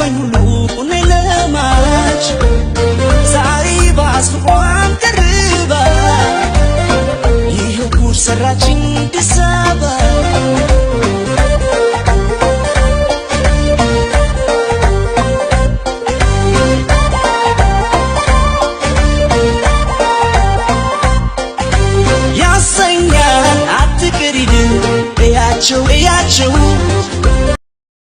ቀርበኝ ሁሉ ነይ ለማች ዛሬ ባስፍቋም ቀርባ ይኸው ጉድ ሰራችኝ ድሳ